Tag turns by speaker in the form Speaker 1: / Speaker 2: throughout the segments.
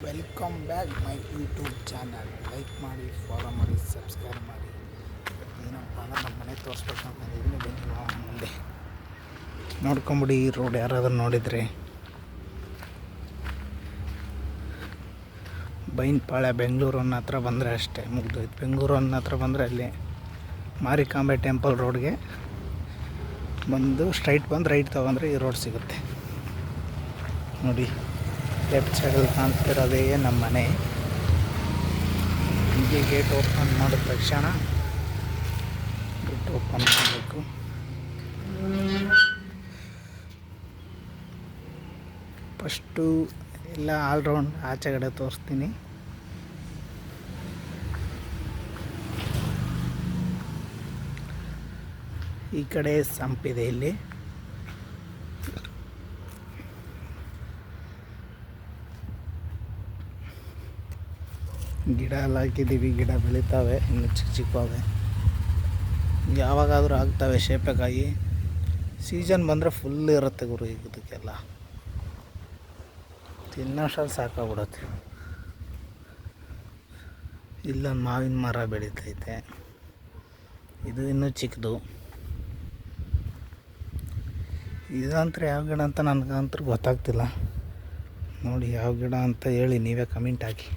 Speaker 1: Welcome back my YouTube channel. Like ಮಾಡಿ, follow ಮಾಡಿ, subscribe ಮಾಡಿ. ಏನಪ್ಪ ಅಂದ್ರೆ ನಮ್ಮ ಮನೆ ತೋರಿಸ್ಬೇಕಂತ ಬಂದಿದ್ದೀನಿ. ಬನ್ನಿ ಮುಂದೆ ನೋಡ್ಕೊಂಬಿಡಿ. ಈ ರೋಡ್ ಯಾರಾದರೂ ನೋಡಿದರೆ ಬೈನ್ಪಾಳ್ಯ ಬೆಂಗಳೂರು ಅನ್ನೋ ಹತ್ರ ಬಂದರೆ ಅಷ್ಟೇ ಮುಗ್ದೋಯ್ತು. ಬೆಂಗಳೂರು ಅನ್ನೋ ಹತ್ರ ಬಂದರೆ ಅಲ್ಲಿ ಮಾರಿಕಾಂಬೆ ಟೆಂಪಲ್ ರೋಡ್ಗೆ ಬಂದು ಸ್ಟ್ರೈಟ್ ಬಂದು ರೈಟ್ ತೊಗೊಂಡ್ರೆ ಈ ರೋಡ್ ಸಿಗುತ್ತೆ ನೋಡಿ. ಲೆಫ್ಟ್ ಸೈಡಲ್ಲಿ ಕಾಣಿಸ್ತಿರೋದೇ ನಮ್ಮ ಮನೆ. ಹೀಗೆ ಗೇಟ್ ಓಪನ್ ಮಾಡಿದ ತಕ್ಷಣ ಗೇಟ್ ಓಪನ್ ಮಾಡಬೇಕು. ಫಸ್ಟು ಎಲ್ಲ ಆಲ್ರೌಂಡ್ ಆಚೆಗಡೆ ತೋರಿಸ್ತೀನಿ. ಈ ಕಡೆ ಸಂಪಿದೆ, ಇಲ್ಲಿ ಗಿಡ ಎಲ್ಲ ಹಾಕಿದ್ದೀವಿ. ಗಿಡ ಬೆಳೀತಾವೆ, ಇನ್ನು ಚಿಕ್ಕ ಚಿಕ್ಕವೆ, ಯಾವಾಗಾದರೂ ಆಗ್ತವೆ. ಶೇಪೆಕಾಯಿ ಸೀಸನ್ ಬಂದರೆ ಫುಲ್ ಇರುತ್ತೆ ಗುರು. ಇದಕ್ಕೆಲ್ಲ ತಿನ್ನೋಷ್ಟಲ್ಲಿ ಸಾಕಾಗ್ಬಿಡುತ್ತೆ. ಇಲ್ಲೊಂದು ಮಾವಿನ ಮರ ಬೆಳೀತೈತೆ, ಇದು ಇನ್ನೂ ಚಿಕ್ಕದು. ಇದಂತರ ಯಾವ ಗಿಡ ಅಂತ ನನಗಂತೂ ಗೊತ್ತಾಗ್ತಿಲ್ಲ. ನೋಡಿ ಯಾವ ಗಿಡ ಅಂತ ಹೇಳಿ, ನೀವೇ ಕಮೆಂಟ್ ಹಾಕಿ.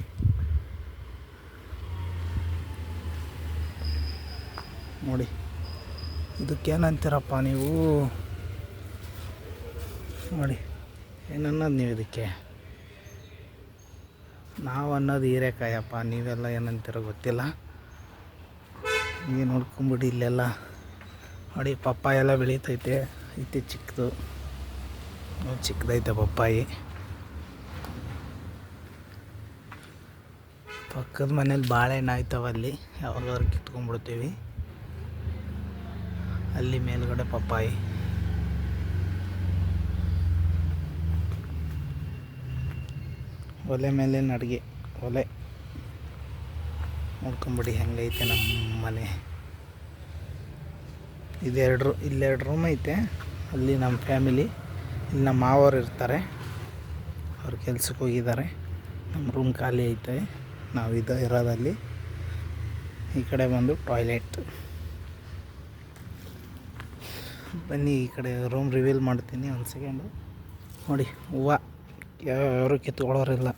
Speaker 1: ನೋಡಿ ಇದಕ್ಕೇನಂತೀರಪ್ಪ ನೀವು? ನೋಡಿ ಏನನ್ನೋದು ನೀವು ಇದಕ್ಕೆ? ನಾವು ಅನ್ನೋದು ಹೀರೆಕಾಯಪ್ಪ, ನೀವೆಲ್ಲ ಏನಂತೀರೋ ಗೊತ್ತಿಲ್ಲ. ಹೀಗೆ ನೋಡ್ಕೊಂಬಿಡಿ. ಇಲ್ಲೆಲ್ಲ ನೋಡಿ ಪಪ್ಪಾಯ ಎಲ್ಲ ಬೆಳೀತೈತೆ. ಐತೆ ಚಿಕ್ಕದು, ಚಿಕ್ಕದೈತೆ ಪಪ್ಪಾಯಿ. ಪಕ್ಕದ ಮನೇಲಿ ಬಾಳೆಹಣ್ಣು ಆಯ್ತವ, ಅಲ್ಲಿ ಯಾವಾಗಾದ್ರೂ ಕಿತ್ಕೊಂಡ್ಬಿಡ್ತೀವಿ. ಅಲ್ಲಿ ಮೇಲ್ಗಡೆ ಪಪ್ಪಾಯಿ. ಒಲೆ ಮೇಲಿನ ಅಡುಗೆ, ಒಲೆ ನೋಡ್ಕೊಂಬಿಡಿ ಹೆಂಗೈತೆ ನಮ್ಮ ಮನೆ. ಇಲ್ಲೆರಡು ರೂಮ್ ಐತೆ. ಅಲ್ಲಿ ನಮ್ಮ ಫ್ಯಾಮಿಲಿ, ಇಲ್ಲಿ ನಮ್ಮ ಮಾವರು ಇರ್ತಾರೆ, ಅವ್ರು ಕೆಲ್ಸಕ್ಕೆ ಹೋಗಿದ್ದಾರೆ. ನಮ್ಮ ರೂಮ್ ಖಾಲಿ ಐತೆ, ನಾವು ಇರೋದಲ್ಲಿ. ಈ ಕಡೆ ಬಂದು ಟಾಯ್ಲೆಟ್. ಬನ್ನಿ ಈ ಕಡೆ ರೂಮ್ ರಿವೀಲ್ ಮಾಡ್ತೀನಿ ಒಂದು ಸೆಕೆಂಡು. ನೋಡಿ ಹೂವು ಯಾರು ಕಿತ್ಕೊಳ್ಳೋರಿಲ್ಲ,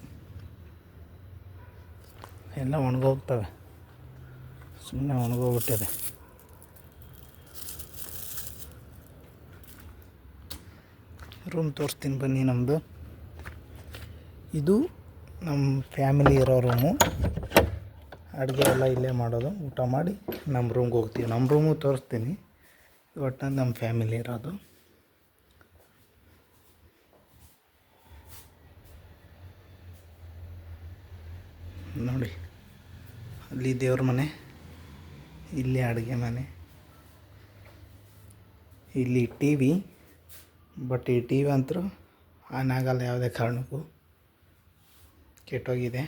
Speaker 1: ಎಲ್ಲ ಒಣಗೋಗ್ತವೆ, ಸುಮ್ಮನೆ ಒಣಗೋಗ್ಬಿಟ್ಟಿದೆ. ರೂಮ್ ತೋರಿಸ್ತೀನಿ ಬನ್ನಿ. ನಮ್ಮದು ಇದು ನಮ್ಮ ಫ್ಯಾಮಿಲಿ ಇರೋ ರೂಮು. ಅಡುಗೆ ಎಲ್ಲ ಇಲ್ಲೇ ಮಾಡೋದು. ಊಟ ಮಾಡಿ ನಮ್ಮ ರೂಮ್ಗೆ ಹೋಗ್ತೀವಿ. ನಮ್ಮ ರೂಮು ತೋರಿಸ್ತೀನಿ. ಒಟ್ಟಿನಲ್ಲಿ ನಮ್ಮ ಫ್ಯಾಮಿಲಿ ಇರೋದು. ನೋಡಿ ಅಲ್ಲಿ ದೇವ್ರ ಮನೆ, ಇಲ್ಲಿ ಅಡುಗೆ ಮನೆ, ಇಲ್ಲಿ ಟಿ ವಿ. ಬಟ್ ಈ ಟಿ ವಿ ಅಂತೂ ಆನ್ ಆಗಲ್ಲ ಯಾವುದೇ ಕಾರಣಕ್ಕೂ, ಕೆಟ್ಟೋಗಿದೆ.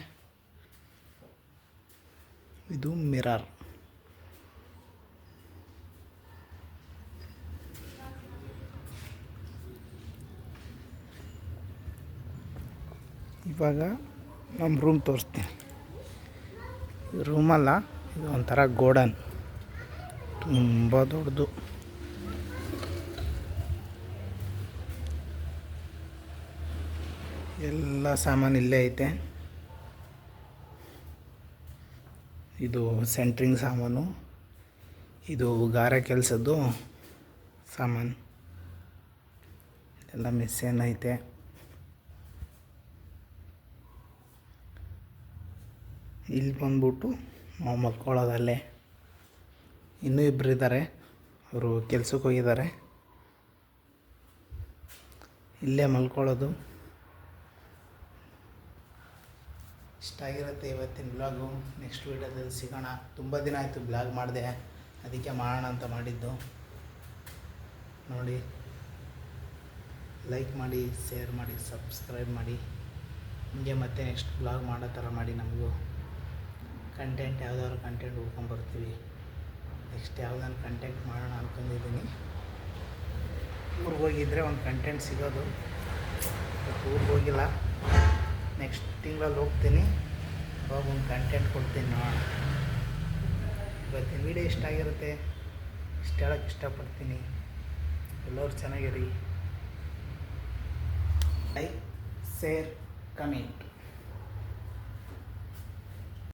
Speaker 1: ಇದು ಮಿರರ್. ಇವಾಗ ನಮ್ಮ ರೂಮ್ ತೋರಿಸ್ತೀನಿ. ರೂಮಲ್ಲ, ಇದು ಒಂಥರ ಗೋಡನ್, ತುಂಬ ದೊಡ್ಡದು. ಎಲ್ಲ ಸಾಮಾನು ಇಲ್ಲೇ ಐತೆ. ಇದು ಸೆಂಟ್ರಿಂಗ್ ಸಾಮಾನು, ಇದು ಗಾರೆ ಕೆಲಸದ್ದು ಸಾಮಾನು. ಎಲ್ಲ ಮಿಸ್ಸೇನ್ ಐತೆ. ಇಲ್ಲಿ ಬಂದ್ಬಿಟ್ಟು ನಾವು ಮಲ್ಕೊಳ್ಳೋದಲ್ಲೇ. ಇನ್ನೂ ಇಬ್ಬರು ಇದ್ದಾರೆ, ಅವರು ಕೆಲ್ಸಕ್ಕೆ ಹೋಗಿದ್ದಾರೆ. ಇಲ್ಲೇ ಮಲ್ಕೊಳ್ಳೋದು. ಇಷ್ಟ ಆಗಿರುತ್ತೆ ಇವತ್ತಿನ ಬ್ಲಾಗು. ನೆಕ್ಸ್ಟ್ ವೀಡಿಯೋದಲ್ಲಿ ಸಿಗೋಣ. ತುಂಬ ದಿನ ಆಯಿತು ಬ್ಲಾಗ್ ಮಾಡಿದೆ, ಅದಕ್ಕೆ ಮಾಡೋಣ ಅಂತ ಮಾಡಿದ್ದು. ನೋಡಿ, ಲೈಕ್ ಮಾಡಿ, ಶೇರ್ ಮಾಡಿ, ಸಬ್ಸ್ಕ್ರೈಬ್ ಮಾಡಿ. ಹಿಂಗೆ ಮತ್ತೆ ನೆಕ್ಸ್ಟ್ ಬ್ಲಾಗ್ ಮಾಡೋ ಥರ ಮಾಡಿ. ನಮಗೂ ಕಂಟೆಂಟ್ ಯಾವುದಾದ್ರು ಕಂಟೆಂಟ್ ಹುಡ್ಕೊಂಬರ್ತೀವಿ. ನೆಕ್ಸ್ಟ್ ಯಾವುದಾದ್ರು ಕಂಟೆಂಟ್ ಮಾಡೋಣ ಅಂದ್ಕೊಂಡಿದ್ದೀನಿ. ಊರಿಗೆ ಹೋಗಿದ್ದರೆ ಒಂದು ಕಂಟೆಂಟ್ ಸಿಗೋದು. ಊರಿಗೆ ಹೋಗಿಲ್ಲ, ನೆಕ್ಸ್ಟ್ ತಿಂಗಳಲ್ಲಿ ಹೋಗ್ತೀನಿ, ಅವಾಗ ಒಂದು ಕಂಟೆಂಟ್ ಕೊಡ್ತೀನಿ ನೋಡೋಣ. ಇವತ್ತಿನ ವೀಡಿಯೋ ಇಷ್ಟ ಆಗಿರುತ್ತೆ, ಇಷ್ಟ ಹೇಳೋಕ್ಕೆ ಇಷ್ಟಪಡ್ತೀನಿ. ಎಲ್ಲರೂ ಚೆನ್ನಾಗಿರಿ. Like, share, comment.